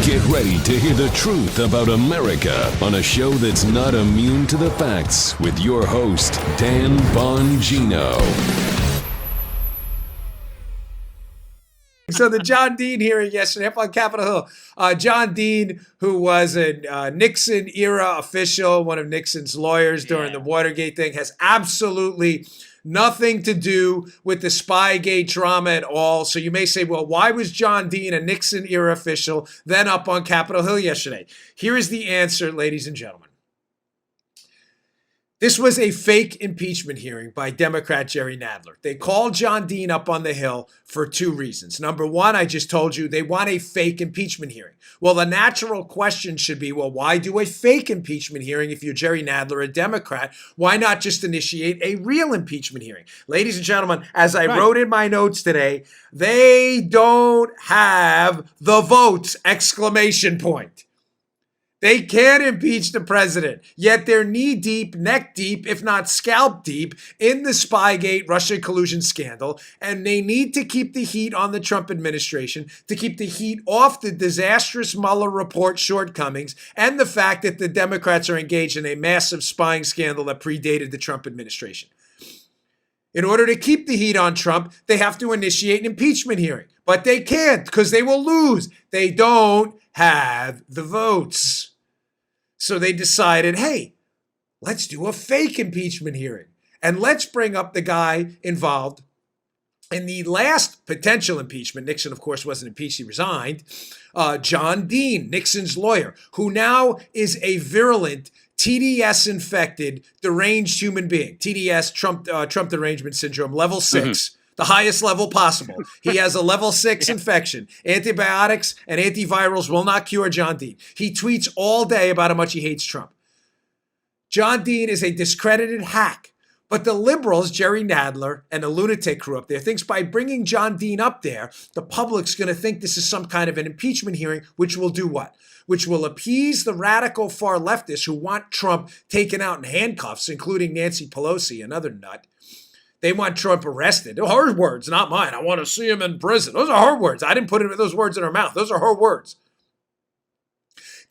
Get ready to hear the truth about America on a show that's not immune to the facts with your host, Dan Bongino. So the John Dean hearing yesterday up on Capitol Hill. John Dean, who was a Nixon-era official, one of Nixon's lawyers during the Watergate thing, has absolutely nothing to do with the Spygate drama at all. So you may say, well, why was John Dean, a Nixon-era official, then up on Capitol Hill yesterday? Here is the answer, ladies and gentlemen. This was a fake impeachment hearing by Democrat Jerry Nadler. They called John Dean up on the Hill for two reasons. Number one, I just told you, they want a fake impeachment hearing. Well, the natural question should be, well, why do a fake impeachment hearing if you're Jerry Nadler, a Democrat? Why not just initiate a real impeachment hearing? Ladies and gentlemen, as I wrote in my notes today, they don't have the votes, exclamation point. They can't impeach the president, yet they're knee-deep, neck-deep, if not scalp-deep, in the Spygate Russia collusion scandal, and they need to keep the heat on the Trump administration, to keep the heat off the disastrous Mueller report shortcomings, and the fact that the Democrats are engaged in a massive spying scandal that predated the Trump administration. In order to keep the heat on Trump, they have to initiate an impeachment hearing, but they can't because they will lose. They don't have the votes. So they decided, hey, let's do a fake impeachment hearing. And let's bring up the guy involved in the last potential impeachment. Nixon, of course, wasn't impeached. He resigned. John Dean, Nixon's lawyer, who now is a virulent TDS-infected, deranged human being. TDS, Trump derangement syndrome, level 6. The highest level possible. He has a level 6 infection. Antibiotics and antivirals will not cure John Dean. He tweets all day about how much he hates Trump. John Dean is a discredited hack. But the liberals, Jerry Nadler and the lunatic crew up there, thinks by bringing John Dean up there, the public's going to think this is some kind of an impeachment hearing, which will do what? Which will appease the radical far leftists who want Trump taken out in handcuffs, including Nancy Pelosi, another nut. They want Trump arrested. Her words, not mine. I want to see him in prison. Those are her words. I didn't put those words in her mouth. Those are her words.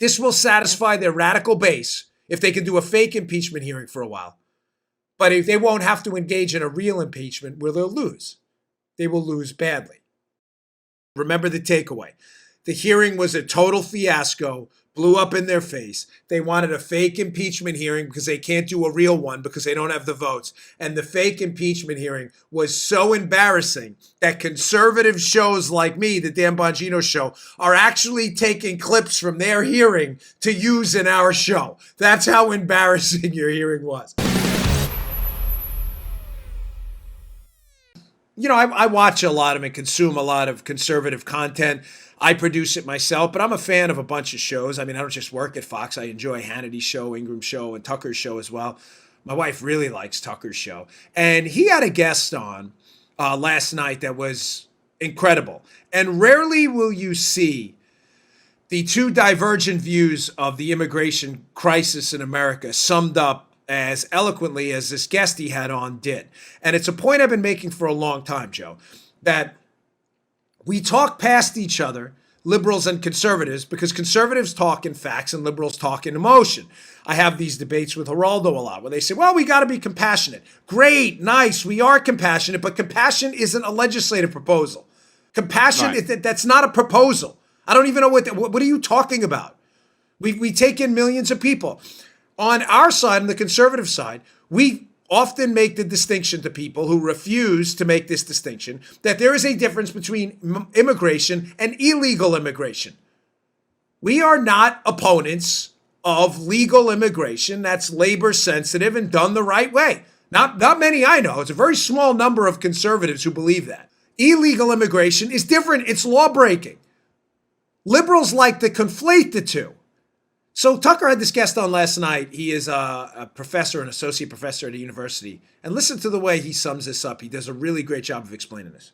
This will satisfy their radical base if they can do a fake impeachment hearing for a while. But if they won't have to engage in a real impeachment where they'll lose. They will lose badly. Remember the takeaway. The hearing was a total fiasco, blew up in their face. They wanted a fake impeachment hearing because they can't do a real one because they don't have the votes. And the fake impeachment hearing was so embarrassing that conservative shows like me, the Dan Bongino show, are actually taking clips from their hearing to use in our show. That's how embarrassing your hearing was. You know, I watch a lot of and consume a lot of conservative content. I produce it myself, but I'm a fan of a bunch of shows. I mean, I don't just work at Fox. I enjoy Hannity's show, Ingram's show, and Tucker's show as well. My wife really likes Tucker's show. And he had a guest on last night that was incredible. And rarely will you see the two divergent views of the immigration crisis in America summed up as eloquently as this guest he had on did. And it's a point I've been making for a long time, Joe, that we talk past each other, liberals and conservatives, because conservatives talk in facts and liberals talk in emotion. I have these debates with Geraldo a lot where they say, well, we got to be compassionate. Great, nice, we are compassionate, but compassion isn't a legislative proposal. Compassion, that's not a proposal. I don't even know what are you talking about? We take in millions of people. On our side, on the conservative side, we often make the distinction to people who refuse to make this distinction that there is a difference between immigration and illegal immigration. We are not opponents of legal immigration that's labor sensitive and done the right way. Not many I know. It's a very small number of conservatives who believe that. Illegal immigration is different. It's law breaking. Liberals like to conflate the two. So Tucker had this guest on last night. He is a professor, an associate professor at a university. And listen to the way he sums this up. He does a really great job of explaining this.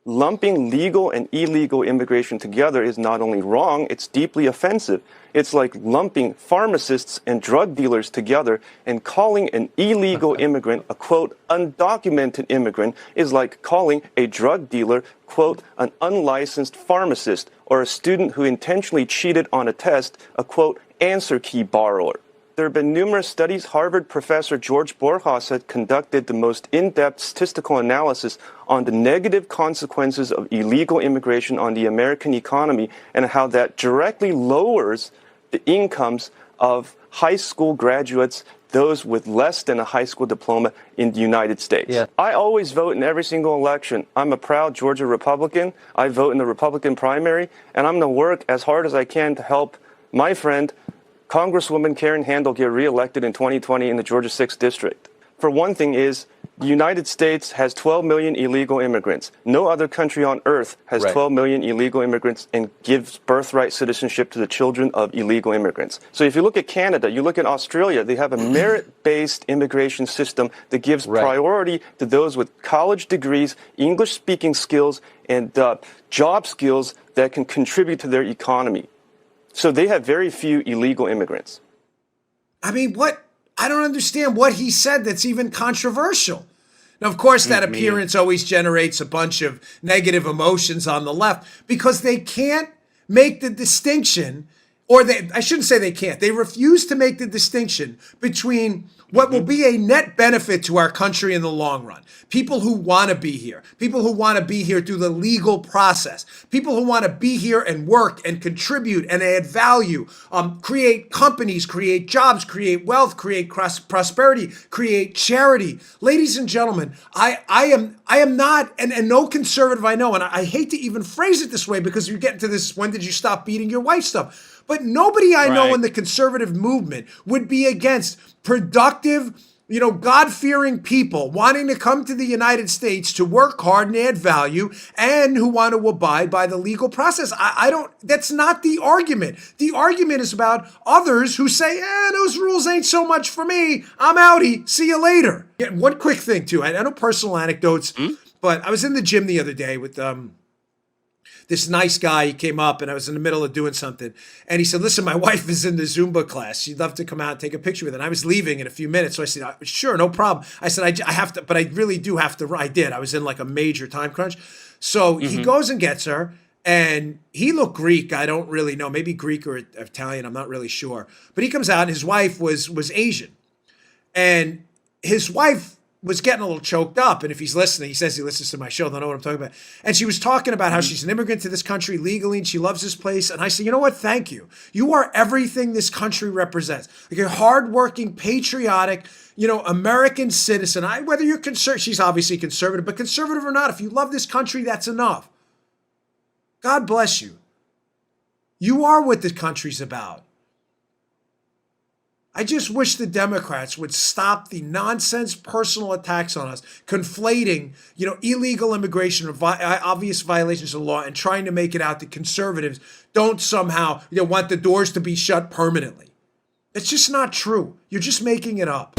lumping legal and illegal immigration together is not only wrong, it's deeply offensive. It's like lumping pharmacists and drug dealers together, and calling an illegal immigrant a, quote, undocumented immigrant is like calling a drug dealer, quote, an unlicensed pharmacist, or a student who intentionally cheated on a test, a, quote, answer key borrower. There have been numerous studies. Harvard professor George Borjas had conducted the most in-depth statistical analysis on the negative consequences of illegal immigration on the American economy and how that directly lowers the incomes of high school graduates, those with less than a high school diploma in the United States. Yeah. I always vote in every single election. I'm a proud Georgia Republican. I vote in the Republican primary, and I'm going to work as hard as I can to help my friend Congresswoman Karen Handel get reelected in 2020 in the Georgia 6th District. For one thing is, the United States has 12 million illegal immigrants. No other country on earth has 12 million illegal immigrants and gives birthright citizenship to the children of illegal immigrants. So if you look at Canada, you look at Australia, they have a merit-based immigration system that gives priority to those with college degrees, English-speaking skills, and job skills that can contribute to their economy. So they have very few illegal immigrants. I mean, what? I don't understand what he said that's even controversial. Now, of course, that appearance always generates a bunch of negative emotions on the left because they can't make the distinction, or I shouldn't say they can't. They refuse to make the distinction between what will be a net benefit to our country in the long run. People who want to be here, people who want to be here through the legal process, people who want to be here and work and contribute and add value, create companies, create jobs, create wealth, create prosperity, create charity. Ladies and gentlemen, I am not, and no conservative I know, and I hate to even phrase it this way because you get into this, when did you stop beating your wife stuff? But nobody I know in the conservative movement would be against productive, God-fearing people wanting to come to the United States to work hard and add value and who want to abide by the legal process. That's not the argument. The argument is about others who say, those rules ain't so much for me. I'm outie. See you later. Yeah, one quick thing too. I know personal anecdotes, but I was in the gym the other day with, this nice guy. He came up and I was in the middle of doing something. And he said, listen, my wife is in the Zumba class. She'd love to come out and take a picture with her. And I was leaving in a few minutes. So I said, sure, no problem. I said, I have to, but I really do have to. I did. I was in like a major time crunch. So he goes and gets her. And he looked Greek. I don't really know. Maybe Greek or Italian. I'm not really sure. But he comes out and his wife was Asian. And his wife was getting a little choked up. And if he's listening, he says he listens to my show. Don't know what I'm talking about. And she was talking about how she's an immigrant to this country legally and she loves this place. And I said, you know what? Thank you. You are everything this country represents. Like a hardworking, patriotic, American citizen. Whether you're conservative, she's obviously conservative, but conservative or not, if you love this country, that's enough. God bless you. You are what the country's about. I just wish the Democrats would stop the nonsense personal attacks on us, conflating, illegal immigration or obvious violations of law and trying to make it out that conservatives don't somehow, want the doors to be shut permanently. It's just not true. You're just making it up.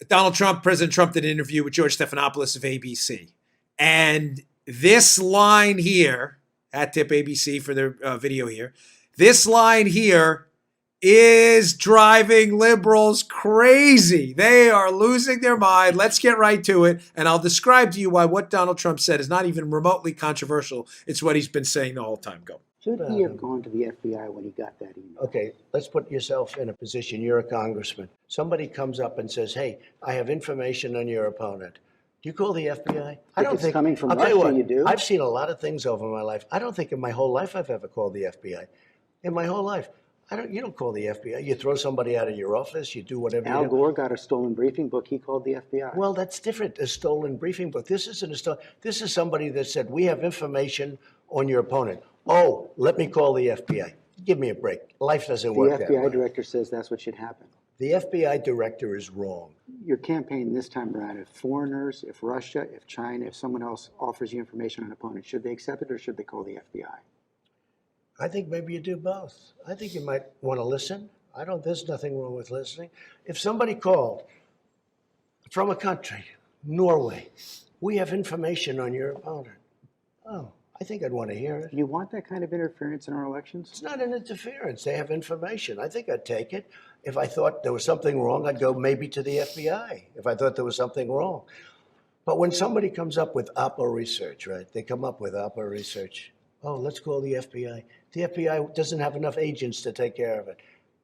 President Trump did an interview with George Stephanopoulos of ABC. And this line here, at Tip ABC for their video here, this line here is driving liberals crazy. They are losing their mind. Let's get right to it. And I'll describe to you why what Donald Trump said is not even remotely controversial. It's what he's been saying the whole time. Go. Should he have gone to the FBI when he got that email? Okay, let's put yourself in a position. You're a congressman. Somebody comes up and says, hey, I have information on your opponent. Do you call the FBI? I don't think coming from I'll tell you Russia, what, you do. I've seen a lot of things over my life. I don't think in my whole life I've ever called the FBI. In my whole life. You don't call the FBI. You throw somebody out of your office. You do whatever you do. Al Gore got a stolen briefing book. He called the FBI. Well, that's different. A stolen briefing book. This isn't a stolen. This is somebody that said, we have information on your opponent. Oh, let me call the FBI. Give me a break. Life doesn't work that way. The FBI director says that's what should happen. The FBI director is wrong. Your campaign this time around, if foreigners, if Russia, if China, if someone else offers you information on an opponent, should they accept it or should they call the FBI? I think maybe you do both. I think you might want to listen. There's nothing wrong with listening. If somebody called from a country Norway, we have information on your opponent. Oh, I think I'd want to hear it. You want that kind of interference in our elections? It's not an interference. They have information. I think I'd take it. If I thought there was something wrong, I'd go maybe to the FBI if I thought there was something wrong. But when somebody comes up with Oppo research, right? They come up with Oppo research. Oh, let's call the FBI. The FBI doesn't have enough agents to take care of it.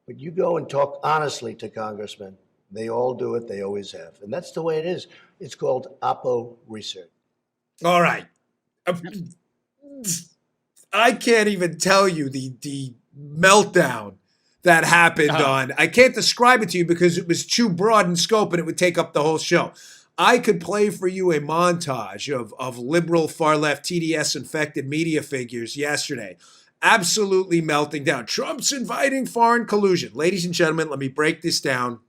But you go and talk honestly to congressmen. They all do it. They always have. And that's the way it is. It's called Oppo research. All right. I can't even tell you the meltdown that happened on. I can't describe it to you because it was too broad in scope and it would take up the whole show. I could play for you a montage of liberal far-left TDS-infected media figures yesterday, absolutely melting down. Trump's inviting foreign collusion. Ladies and gentlemen, let me break this down.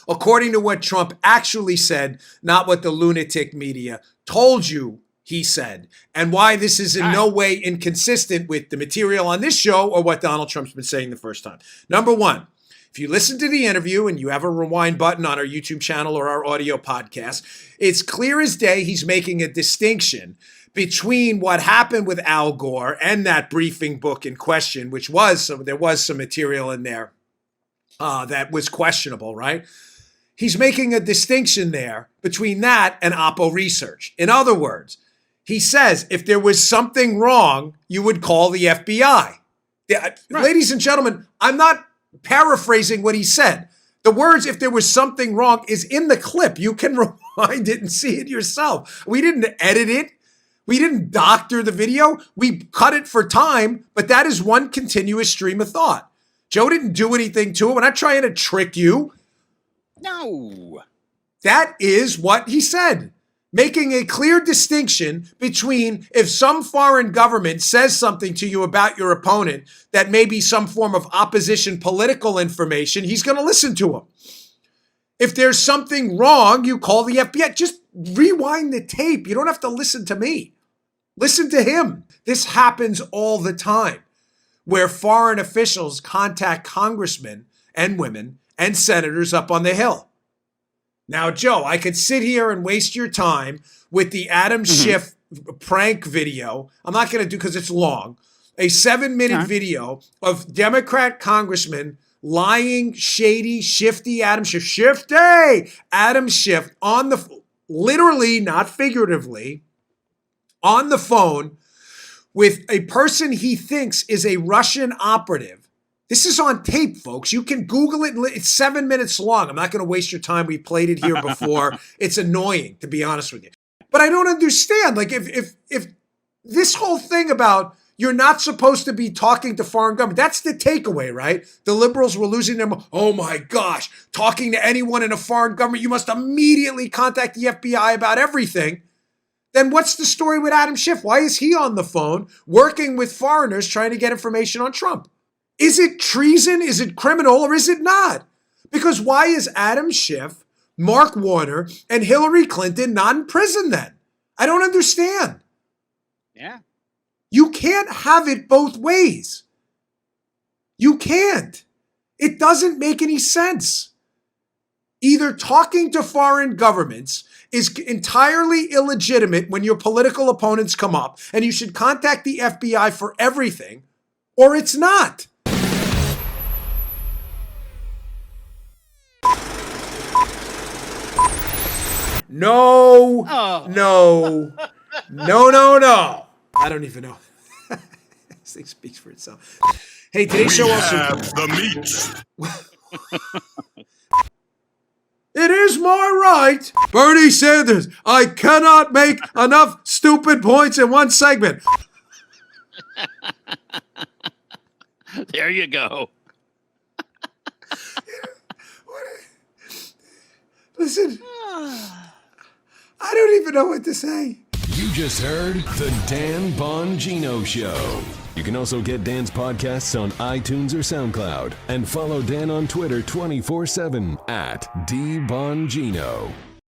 According to what Trump actually said, not what the lunatic media told you he said, and why this is in no way inconsistent with the material on this show or what Donald Trump's been saying the first time. Number one, if you listen to the interview and you have a rewind button on our YouTube channel or our audio podcast, it's clear as day he's making a distinction between what happened with Al Gore and that briefing book in question, which was, there was some material in there that was questionable, right? He's making a distinction there between that and Oppo research. In other words, he says if there was something wrong, you would call the FBI. Right. Ladies and gentlemen, I'm not paraphrasing what he said. The words, if there was something wrong, is in the clip. You can rewind it and see it yourself. We didn't edit it. We didn't doctor the video. We cut it for time, but that is one continuous stream of thought. Joe didn't do anything to it. We're not trying to trick you. No. That is what he said, making a clear distinction between if some foreign government says something to you about your opponent that may be some form of opposition political information, he's going to listen to him. If there's something wrong, you call the FBI. Just rewind the tape. You don't have to listen to me. Listen to him. This happens all the time where foreign officials contact congressmen and women and senators up on the Hill. Now, Joe, I could sit here and waste your time with the Adam Schiff prank video. I'm not going to do because it's long. A 7-minute video of Democrat congressmen lying, shady, shifty Adam Schiff. Adam Schiff on the, literally, not figuratively, on the phone with a person he thinks is a Russian operative. This is on tape, folks. You can Google it. It's 7 minutes long. I'm not going to waste your time. We played it here before. It's annoying, to be honest with you. But I don't understand. Like, if this whole thing about you're not supposed to be talking to foreign government, that's the takeaway, right? The liberals were losing their mind. Oh, my gosh. Talking to anyone in a foreign government, you must immediately contact the FBI about everything. Then what's the story with Adam Schiff? Why is he on the phone working with foreigners trying to get information on Trump? Is it treason? Is it criminal? Or is it not? Because why is Adam Schiff, Mark Warner, and Hillary Clinton not in prison then? I don't understand. Yeah. You can't have it both ways. You can't. It doesn't make any sense. Either talking to foreign governments is entirely illegitimate when your political opponents come up, and you should contact the FBI for everything, or it's not. No. I don't even know. This thing speaks for itself. Hey, today's show also. The meat. It is my right. Bernie Sanders, I cannot make enough stupid points in one segment. There you go. Listen, I don't even know what to say. You just heard the Dan Bongino Show. You can also get Dan's podcasts on iTunes or SoundCloud. And follow Dan on Twitter 24/7 at DBongino.